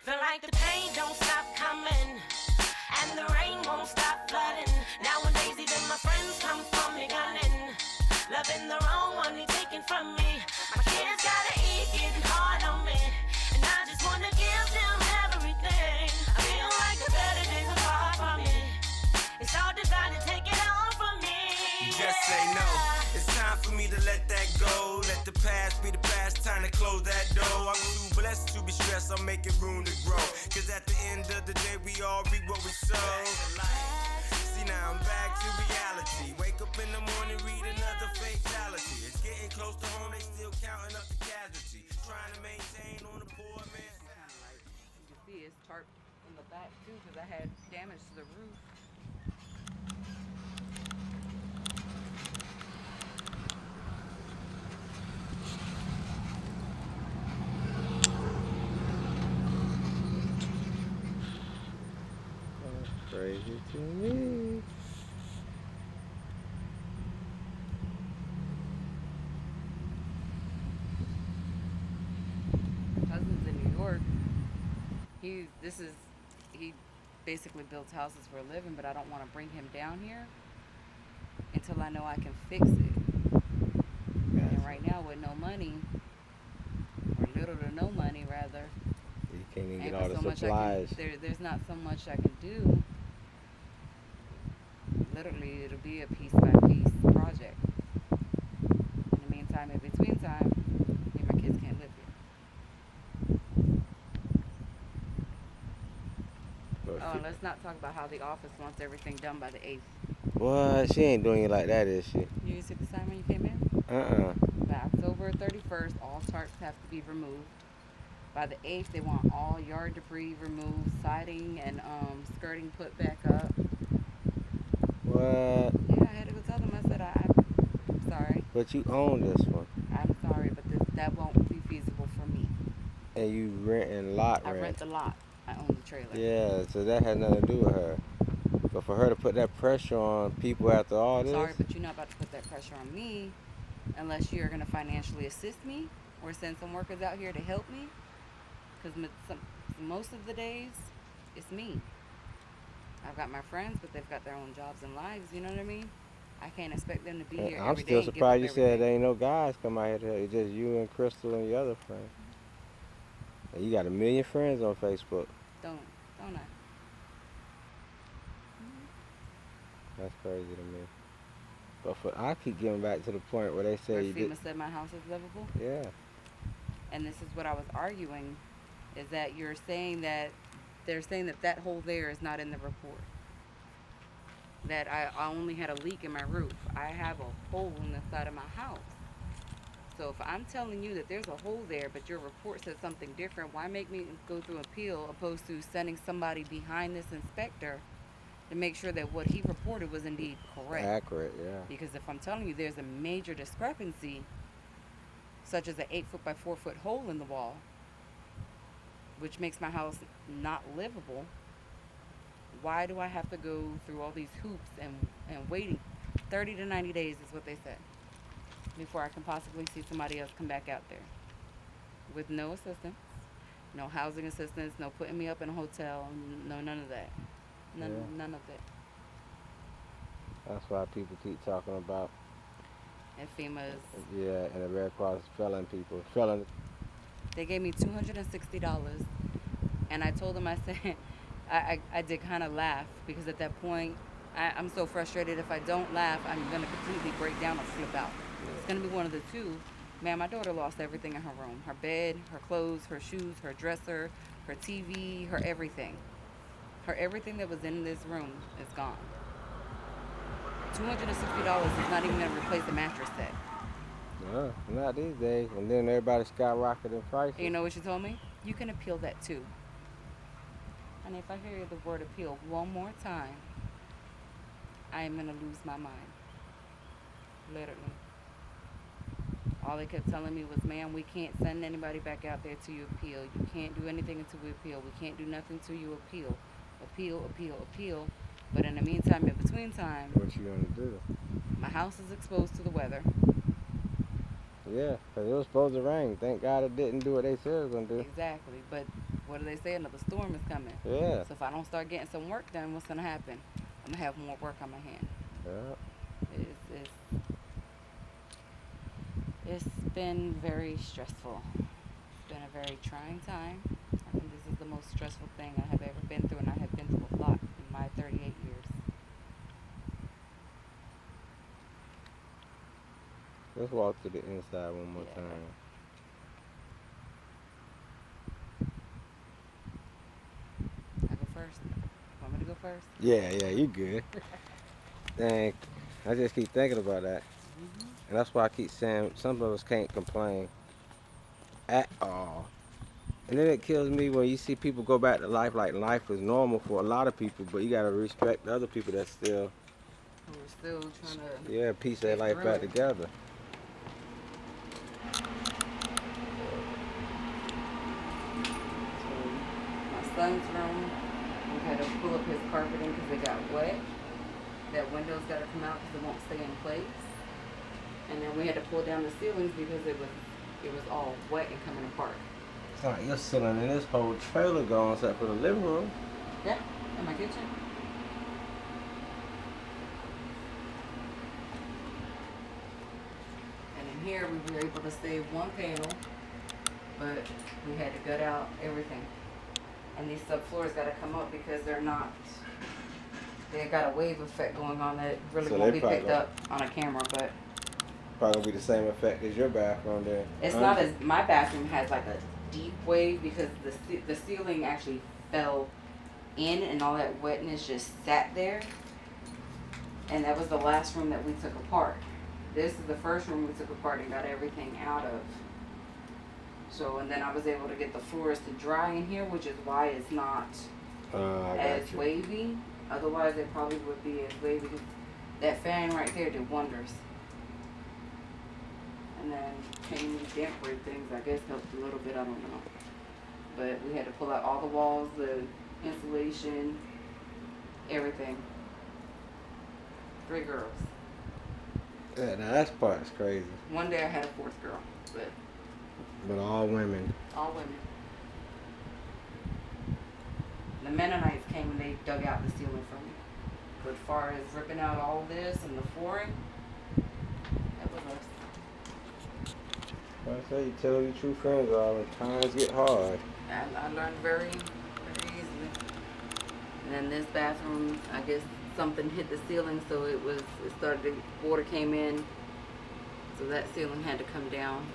Feel like the pain don't stop coming, and the rain won't stop flooding. Nowadays even my friends come for me gunning. Loving the wrong one they taking from me. My kids gotta eat, getting hard on me, and I just wanna give them everything. I feel like the better days are far from me. It's all designed to take it all from me. Just say no. It's time for me to let that go. Let the past be the past, time to close that door. I'm too blessed to be stressed, I'm making room to grow. Cause at the end of the day, we all reap what we sow. See, now I'm back to reality. Wake up in the morning, read another fatality. It's getting close to home, they still counting up the casualties. Trying to maintain on the poor man's salary. You can see it's tarp in the back too because I had damage to the roof. Crazy to me. Cousin's in New York. He basically builds houses for a living, but I don't want to bring him down here until I know I can fix it. Gotcha. And right now with no money, or little to no money rather, You can't even ain't get all so the much supplies. there's not so much I can do. Literally, it'll be a piece by piece project. In the meantime, in between time, me and my kids can't live here. But Oh, and let's not talk about how the office wants everything done by the 8th. what? She ain't doing it like that, is she? You didn't see the sign when you came in? By October 31st, all tarps have to be removed. By the 8th, they want all yard debris removed, siding and skirting put back up. What? Yeah, I had to go tell them. I said, I'm sorry. But you own this one. I'm sorry, but that won't be feasible for me. And you renting lot I rent. rent the lot. I own the trailer. Yeah, so that had nothing to do with her. But for her to put that pressure on people after all I'm this, sorry, but you're not about to put that pressure on me unless you're going to financially assist me or send some workers out here to help me. Because most of the days, it's me. I've got my friends, but they've got their own jobs and lives, you know what I mean? I can't expect them to be here I'm every day still and give surprised up you said there everything. ain't no guys come out here to help. It's just you and Crystal and your other friend. And you got 1 million friends on Facebook. Don't I? That's crazy to me. But I keep getting back to the point where they say Where you did. FEMA said my house is livable. Yeah. And this is what I was arguing, is that they're saying that hole there is not in the report. That I only had a leak in my roof. I have a hole in the side of my house. So if I'm telling you that there's a hole there, but your report says something different, why make me go through appeal opposed to sending somebody behind this inspector to make sure that what he reported was indeed correct? Accurate, yeah. Because if I'm telling you there's a major discrepancy, such as an 8-foot by 4-foot hole in the wall, which makes my house not livable, why do I have to go through all these hoops and waiting? 30 to 90 days is what they said before I can possibly see somebody else come back out there with no assistance, no housing assistance, no putting me up in a hotel, no none of that. None of that. That's why people keep talking about. And FEMA's. Yeah, and the Red Cross is felling people. They gave me $260, and I told them, I said, I did kind of laugh because at that point, I'm so frustrated. If I don't laugh, I'm going to completely break down or flip out. It's going to be one of the two. Man, my daughter lost everything in her room. Her bed, her clothes, her shoes, her dresser, her TV, her everything. Her everything that was in this room is gone. $260 is not even going to replace the mattress set. No, not these days. And then everybody skyrocketed in prices. And you know what she told me? You can appeal that too. And if I hear the word appeal one more time, I am going to lose my mind. Literally. All they kept telling me was, ma'am, we can't send anybody back out there till you appeal. You can't do anything until we appeal. We can't do nothing till you appeal. Appeal, appeal, appeal. But in the meantime, in between time, what you gonna do? my house is exposed to the weather. Yeah, because it was supposed to rain. Thank God it didn't do what they said it was going to do. Exactly. But what do they say? Another storm is coming. Yeah. So if I don't start getting some work done, what's gonna happen? I'm gonna have more work on my hand. Yeah. It's been very stressful. It's been a very trying time. I think this is the most stressful thing I have ever been through, and I have been through a lot in my 38 years. Let's walk to the inside one more Yeah. time. I go first. Want me to go first? Yeah, you good. Dang, I just keep thinking about that. And that's why I keep saying some of us can't complain at all. And then it kills me when you see people go back to life like life is normal for a lot of people, but you gotta respect the other people that still, We're still trying to. yeah, piece their get life through back it. together. So my son's room, we had to pull up his carpeting because it got wet. That window's got to come out because it won't stay in place. And then we had to pull down the ceilings because it was all wet and coming apart. It's like you're sitting in this whole trailer gone except for the living room. Yeah, in my kitchen. And in here we were able to save one panel, but we had to gut out everything. And these subfloors got to come up because they got a wave effect going on that really So won't they be probably picked gonna- up on a camera, but Probably gonna be the same effect as your bathroom then. it's not as, my bathroom has like a deep wave because the ceiling actually fell in and all that wetness just sat there. And that was the last room that we took apart. This is the first room we took apart and got everything out of. So, and then I was able to get the floors to dry in here, which is why it's not I as got you. wavy. Otherwise, it probably would be as wavy. That fan right there did wonders. And then painting these damper things, I guess, helped a little bit. I don't know. But we had to pull out all the walls, the insulation, everything. 3 girls. Yeah, now that part's crazy. One day I had a 4th girl, but But all women. all women. The Mennonites came and they dug out the ceiling for me. But as far as ripping out all this and the flooring, that was us. I say you tell who your true friends are when times get hard. I learned very, very easily. And then this bathroom, I guess something hit the ceiling, so it started, water came in, so that ceiling had to come down.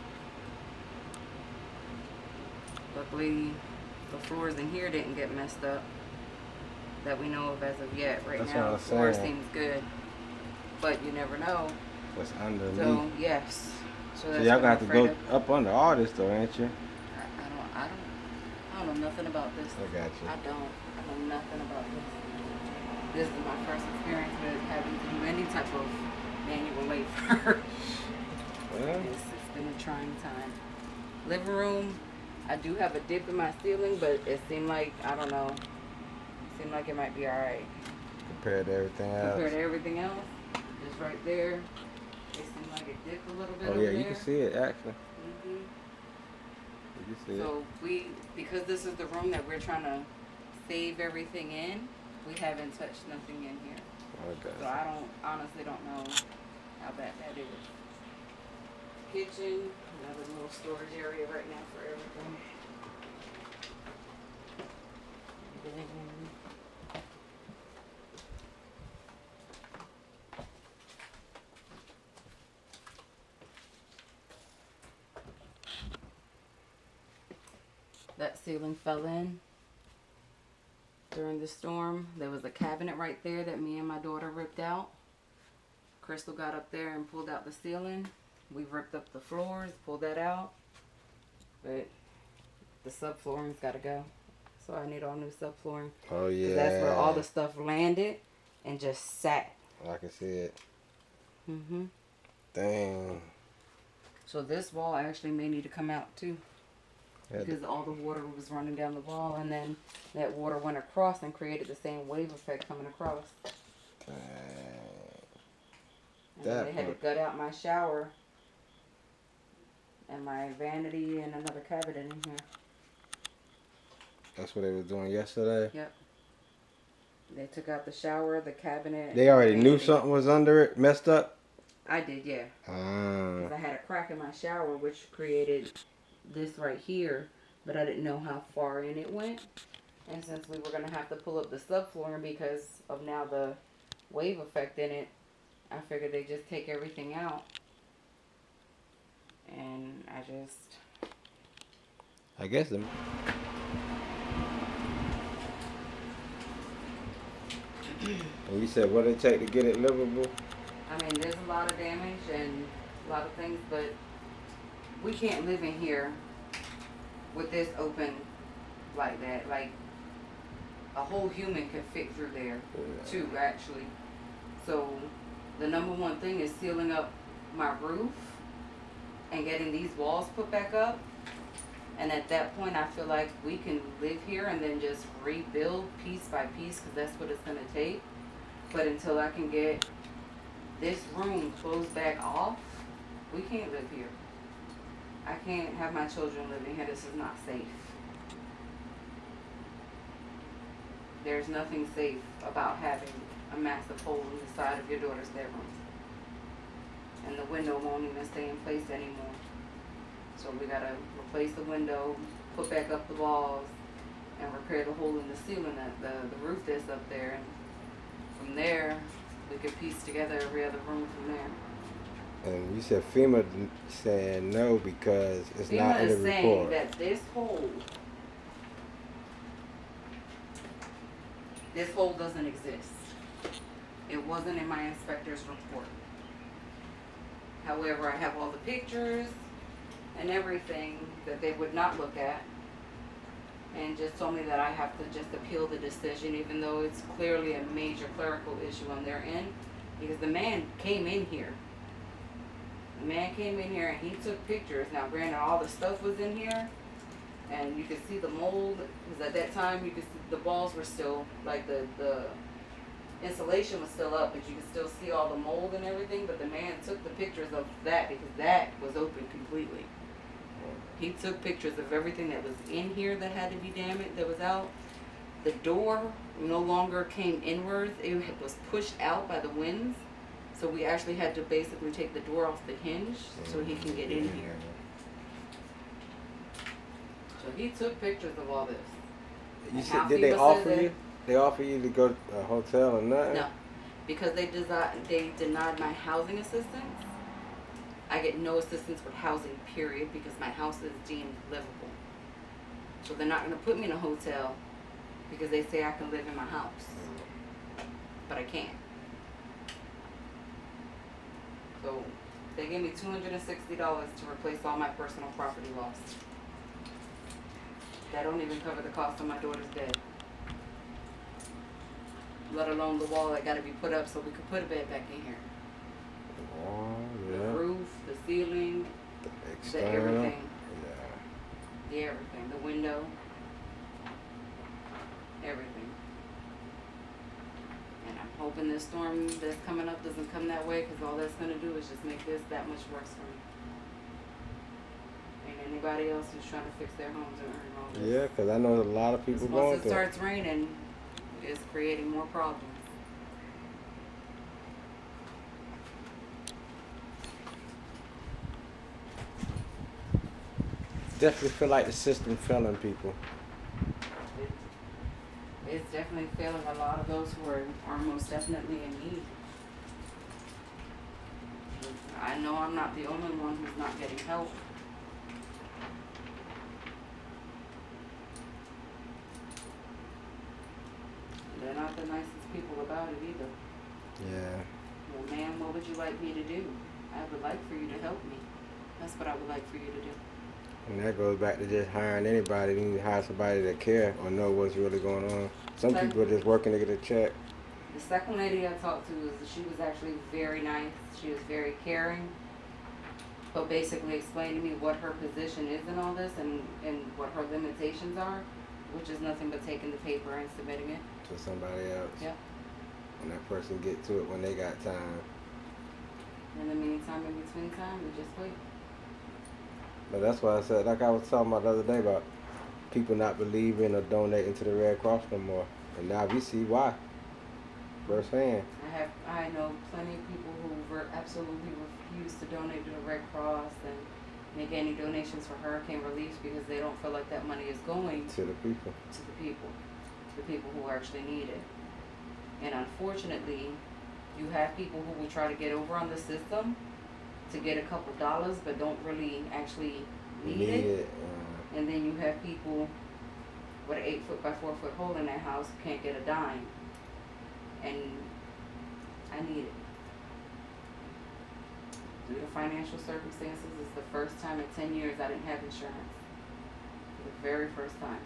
Luckily, the floors in here didn't get messed up that we know of as of yet. Right That's now, what the I'm floor saying. seems good, but you never know. What's underneath? So yes, so So that's y'all what gonna I'm have to afraid go of. up under all this though, ain't you? I don't know nothing about this. I got you. I know nothing about this. This is my first experience with having to do any type of manual labor. Well, It's been a trying time. Living room, I do have a dip in my ceiling, but it seemed like, I don't know, it seemed like it might be alright. compared to everything else. Compared to everything else, just right there, it seemed like it dipped a little bit Oh over yeah, there. you can see it actually. Mhm. You can see it. So because this is the room that we're trying to save everything in, we haven't touched nothing in here. Okay. So I honestly don't know how bad that is. Kitchen, another little storage area right now for everything. Then that ceiling fell in during the storm. There was a cabinet right there that me and my daughter ripped out. Crystal got up there and pulled out the ceiling. We ripped up the floors, pulled that out. But the subflooring's got to go. So I need all new subflooring. Oh 'Cause yeah. that's where all the stuff landed and just sat. I can see it. Mhm. Dang. So this wall actually may need to come out too. Yeah, Because all the water was running down the wall, and then that water went across and created the same wave effect coming across. dang. And then they had to gut out my shower and my vanity and another cabinet in here. That's what they was doing yesterday. Yep. They took out the shower, the cabinet. They already and knew vanity. something was under it, messed up. I did, yeah. Ah. Because I had a crack in my shower, which created this right here, but I didn't know how far in it went. And since we were going to have to pull up the subflooring because of now the wave effect in it, I figured they'd just take everything out. And I guess them. And you said what it take to get it livable? I mean, there's a lot of damage and a lot of things, but we can't live in here with this open like that. Like, a whole human could fit through there, too, actually. So, the number one thing is sealing up my roof and getting these walls put back up. And at that point, I feel like we can live here and then just rebuild piece by piece, because that's what it's going to take. But until I can get this room closed back off, we can't live here. I can't have my children living here. This is not safe. There's nothing safe about having a massive hole in the side of your daughter's bedroom. And the window won't even stay in place anymore. So we gotta replace the window, put back up the walls, and repair the hole in the ceiling, the roof that's up there. And from there, we could piece together every other room from there. And you said FEMA said no because it's FEMA not in the is saying report. that this hole doesn't exist. It wasn't in my inspector's report. However, I have all the pictures and everything that they would not look at, and just told me that I have to just appeal the decision, even though it's clearly a major clerical issue on their end, because the man came in here. The man came in here and he took pictures. Now, granted, all the stuff was in here, and you could see the mold, because at that time you could see the walls were still, like the insulation was still up, but you could still see all the mold and everything. But the man took the pictures of that because that was open completely. He took pictures of everything that was in here that had to be damaged, that was out. The door no longer came inwards. It was pushed out by the winds. So we actually had to basically take the door off the hinge so he can get in here. So he took pictures of all this. You And said, how did they FEMA offer said you? They offer you to go to a hotel or nothing? No, because they denied my housing assistance. I get no assistance with housing, period, because my house is deemed livable. So they're not going to put me in a hotel because they say I can live in my house. But I can't. So they gave me $260 to replace all my personal property loss. That don't even cover the cost of my daughter's bed. Let alone the wall that got to be put up so we could put a bed back in here. Oh, yeah. The roof, the ceiling, The the external. everything. Yeah. The everything. The window. Everything. And I'm hoping this storm that's coming up doesn't come that way, because all that's going to do is just make this that much worse for me. And anybody else who's trying to fix their homes and earn all this. Yeah, because I know a lot of people 'Cause going once it through it. starts raining, it's creating more problems. Definitely feel like the system failing people. It's definitely failing a lot of those who are most definitely in need. I know I'm not the only one who's not getting help. They're not the nicest people about it either. Yeah. Well, ma'am, what would you like me to do? I would like for you to help me. That's what I would like for you to do. And that goes back to just hiring anybody. You need to hire somebody that care or know what's really going on. Some Okay. people are just working to get a check. The second lady I talked to, she was actually very nice. She was very caring, but basically explained to me what her position is in all this and what her limitations are, which is nothing but taking the paper and submitting it. To somebody else. Yep. And that person get to it when they got time. In the meantime, in between time, we just wait. But that's why I said, like I was talking about the other day about people not believing or donating to the Red Cross no more. And now we see why firsthand. I know plenty of people who absolutely refuse to donate to the Red Cross and make any donations for hurricane relief because they don't feel like that money is going To the people. to the people who actually need it. And unfortunately, you have people who will try to get over on the system to get a couple dollars but don't really actually need it. And then you have people with an 8 foot by 4 foot hole in their house who can't get a dime. And I need it. Due to financial circumstances, it's the first time in 10 years I didn't have insurance. The very first time.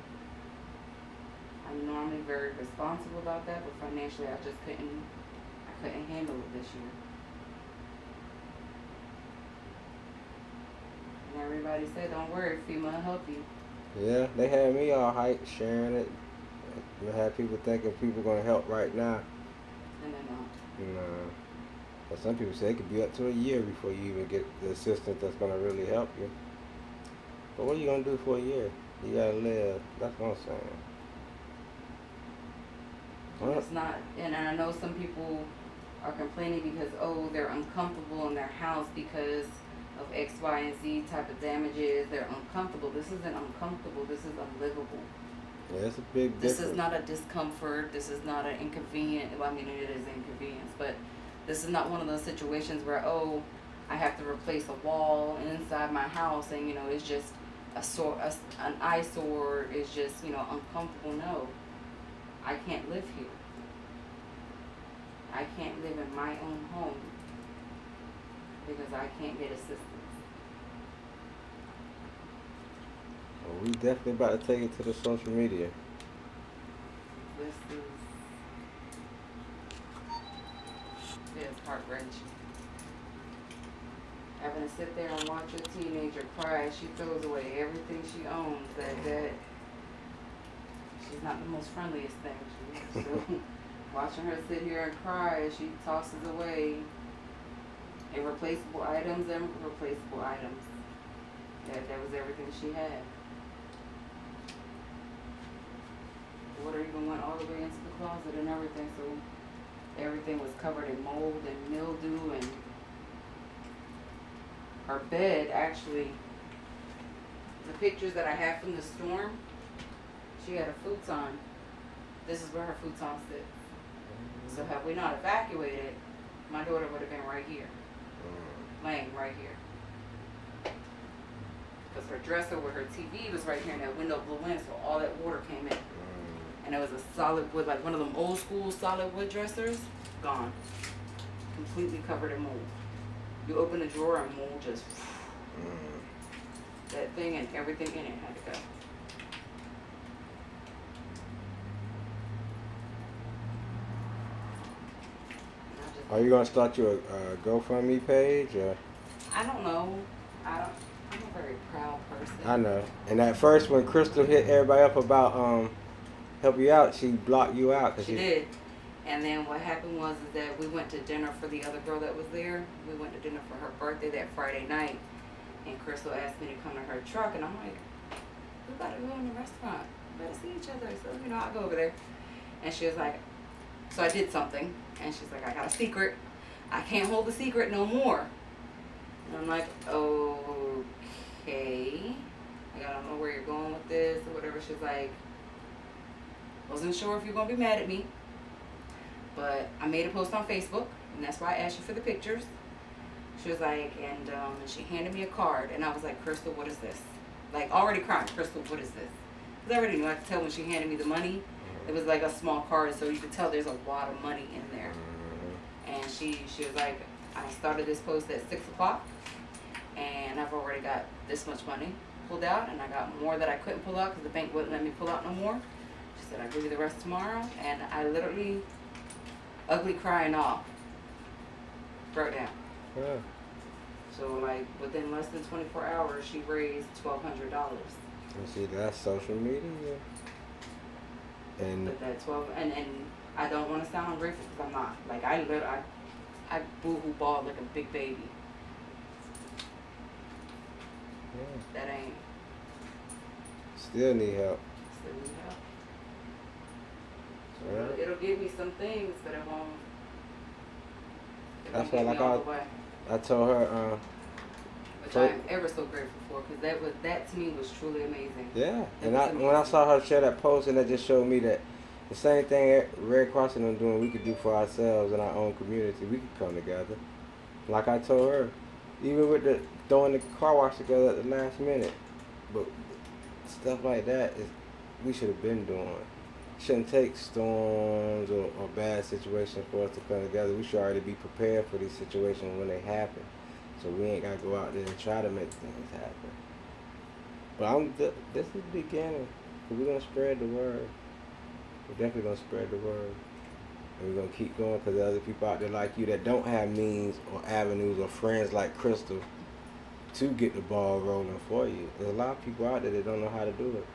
I'm normally very responsible about that, but financially I couldn't handle it this year. And everybody said, don't worry, FEMA will help you. Yeah, they had me all hyped, sharing it. They had people thinking people gonna help right now. And they're not. No. But some people say it could be up to a year before you even get the assistance that's gonna really help you. But what are you gonna do for a year? You gotta live. That's what I'm saying. And it's not, and I know some people are complaining because, they're uncomfortable in their house because of X, Y, and Z type of damages. They're uncomfortable. This isn't uncomfortable. This is unlivable. Yeah, it's a big difference. This is not a discomfort. This is not an inconvenience. Well, I mean, it is inconvenience, but this is not one of those situations where, I have to replace a wall inside my house and, it's just an eyesore. It's just, uncomfortable. No. I can't live here. I can't live in my own home because I can't get assistance. Well, we definitely about to take it to the social media. This is heart-wrenching. Having to sit there and watch a teenager cry as she throws away everything she owns. That she's not the most friendliest thing. So watching her sit here and cry as she tosses away irreplaceable items and replaceable items. That was everything she had. The water even went all the way into the closet and everything, so everything was covered in mold and mildew, and her bed actually, the pictures that I have from the storm, she had a futon. This is where her futon sits. So had we not evacuated, my daughter would have been right here, laying right here. Because her dresser with her TV was right here and that window blew in, so all that water came in. And it was a solid wood, like one of them old school solid wood dressers, gone. Completely covered in mold. You open the drawer and mold just, that thing and everything in it had to go. Are you gonna start your GoFundMe page or? I don't know. I'm a very proud person. I know. And at first, when Crystal hit everybody up about help you out, she blocked you out. She did. And then what happened was is that we went to dinner for the other girl that was there. We went to dinner for her birthday that Friday night, and Crystal asked me to come to her truck, and I'm like, we about to go in the restaurant. We better see each other. So I'll go over there. And she was like, so I did something, and she's like, I got a secret. I can't hold the secret no more. And I'm like, okay. Like, I don't know where you're going with this or whatever. She's like, wasn't sure if you're gonna be mad at me, but I made a post on Facebook, and that's why I asked you for the pictures. She was like, and she handed me a card, and I was like, Crystal, what is this? Like, already crying, Crystal, what is this? Because I already knew. I could tell when she handed me the money. It was like a small card, so you could tell there's a lot of money in there. And she was like, I started this post at 6 o'clock, and I've already got this much money pulled out, and I got more that I couldn't pull out because the bank wouldn't let me pull out no more. She said, I'll give you the rest tomorrow. And I literally, ugly crying off, broke down. Yeah. So like within less than 24 hours, she raised $1,200. You see, that's social media. And But that 12, and I don't want to sound ungrateful because I'm not. Like I boo-hoo bawled like a big baby. that ain't Still need help. still need help. So Yeah. it'll give me some things, but it won't. That's get why, me like all the way. I told her, Which for- I'm ever so grateful for, because that to me was truly amazing. yeah. It And was when I amazing. saw her share that post, and that just showed me that the same thing Red Cross and them doing, we could do for ourselves in our own community. We could come together. Like I told her, even with the throwing the car wash together at the last minute. But stuff like that is we should have been doing. Shouldn't take storms or bad situations for us to come together. We should already be prepared for these situations when they happen. So we ain't gotta go out there and try to make things happen. But this is the beginning. We're gonna spread the word. We're definitely gonna spread the word. And we're gonna keep going because there's other people out there like you that don't have means or avenues or friends like Crystal to get the ball rolling for you. There's a lot of people out there that don't know how to do it.